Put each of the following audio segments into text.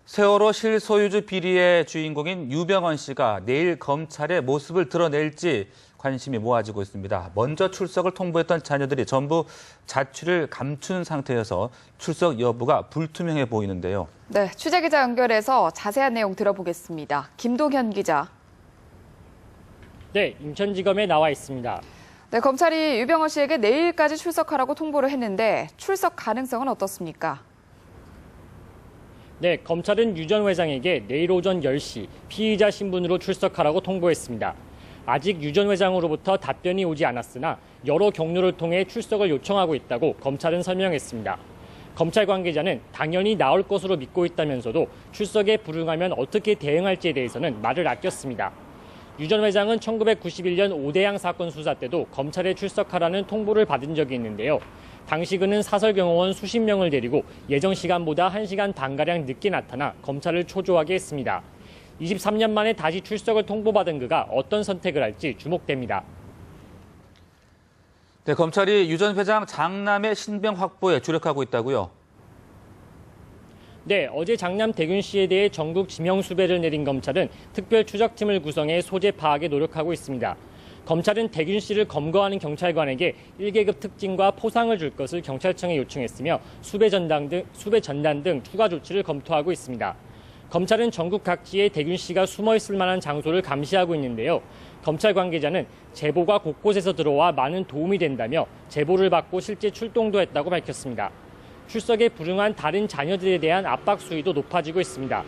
세월호 실소유주 비리의 주인공인 유병언 씨가 내일 검찰의 모습을 드러낼지 관심이 모아지고 있습니다. 먼저 출석을 통보했던 자녀들이 전부 자취를 감춘 상태여서 출석 여부가 불투명해 보이는데요. 네, 취재기자 연결해서 자세한 내용 들어보겠습니다. 김동현 기자. 네, 인천지검에 나와 있습니다. 네, 검찰이 유병언 씨에게 내일까지 출석하라고 통보를 했는데 출석 가능성은 어떻습니까? 네, 검찰은 유 전 회장에게 내일 오전 10시 피의자 신분으로 출석하라고 통보했습니다. 아직 유 전 회장으로부터 답변이 오지 않았으나 여러 경로를 통해 출석을 요청하고 있다고 검찰은 설명했습니다. 검찰 관계자는 당연히 나올 것으로 믿고 있다면서도 출석에 불응하면 어떻게 대응할지에 대해서는 말을 아꼈습니다. 유 전 회장은 1991년 오대양 사건 수사 때도 검찰에 출석하라는 통보를 받은 적이 있는데요. 당시 그는 사설경호원 수십 명을 데리고 예정 시간보다 1시간 반가량 늦게 나타나 검찰을 초조하게 했습니다. 23년 만에 다시 출석을 통보받은 그가 어떤 선택을 할지 주목됩니다. 네, 검찰이 유 전 회장 장남의 신병 확보에 주력하고 있다고요? 네, 어제 장남 대균 씨에 대해 전국 지명 수배를 내린 검찰은 특별 추적팀을 구성해 소재 파악에 노력하고 있습니다. 검찰은 대균 씨를 검거하는 경찰관에게 1계급 특징과 포상을 줄 것을 경찰청에 요청했으며 수배 전단 등 추가 조치를 검토하고 있습니다. 검찰은 전국 각지에 대균 씨가 숨어 있을 만한 장소를 감시하고 있는데요. 검찰 관계자는 제보가 곳곳에서 들어와 많은 도움이 된다며 제보를 받고 실제 출동도 했다고 밝혔습니다. 출석에 불응한 다른 자녀들에 대한 압박 수위도 높아지고 있습니다.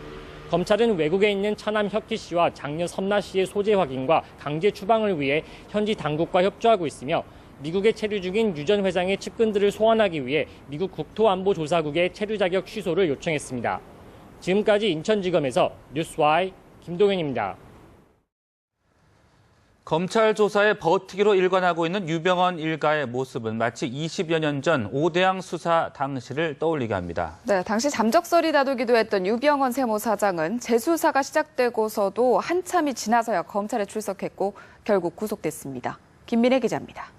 검찰은 외국에 있는 차남 혁기 씨와 장녀 섬나 씨의 소재 확인과 강제 추방을 위해 현지 당국과 협조하고 있으며 미국에 체류 중인 유 전 회장의 측근들을 소환하기 위해 미국 국토안보조사국의 체류 자격 취소를 요청했습니다. 지금까지 인천지검에서 뉴스와이 김동현입니다. 검찰 조사에 버티기로 일관하고 있는 유병언 일가의 모습은 마치 20여 년 전 오대양 수사 당시를 떠올리게 합니다. 네, 당시 잠적설이 다루기도 했던 유병언 세모 사장은 재수사가 시작되고서도 한참이 지나서야 검찰에 출석했고 결국 구속됐습니다. 김민혜 기자입니다.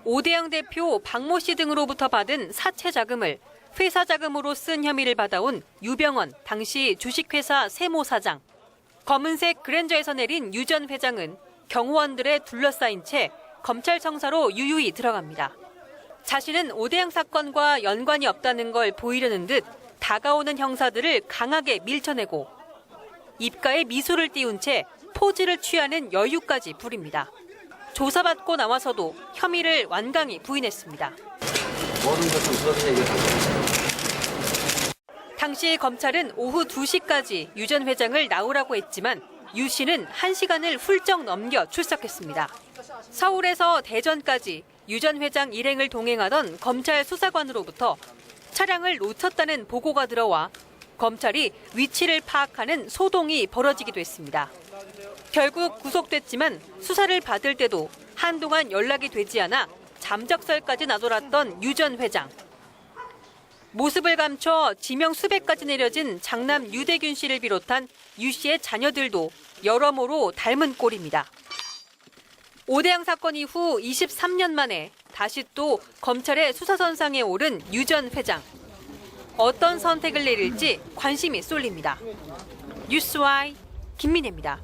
오대양 대표 박모 씨 등으로부터 받은 사채 자금을 회사 자금으로 쓴 혐의를 받아온 유병언 당시 주식회사 세모 사장. 검은색 그랜저에서 내린 유 전 회장은 경호원들에 둘러싸인 채 검찰 청사로 유유히 들어갑니다. 자신은 오대양 사건과 연관이 없다는 걸 보이려는 듯 다가오는 형사들을 강하게 밀쳐내고 입가에 미소를 띄운 채 포즈를 취하는 여유까지 부립니다. 조사받고 나와서도 혐의를 완강히 부인했습니다. 당시 검찰은 오후 2시까지 유 전 회장을 나오라고 했지만 유 씨는 1시간을 훌쩍 넘겨 출석했습니다. 서울에서 대전까지 유 전 회장 일행을 동행하던 검찰 수사관으로부터 차량을 놓쳤다는 보고가 들어와 검찰이 위치를 파악하는 소동이 벌어지기도 했습니다. 결국 구속됐지만 수사를 받을 때도 한동안 연락이 되지 않아 잠적설까지 나돌았던 유 전 회장. 모습을 감춰 지명 수배까지 내려진 장남 유대균 씨를 비롯한 유 씨의 자녀들도 여러모로 닮은 꼴입니다. 오대양 사건 이후 23년 만에 다시 또 검찰의 수사선상에 오른 유 전 회장. 어떤 선택을 내릴지 관심이 쏠립니다. 뉴스와이 김민혜입니다.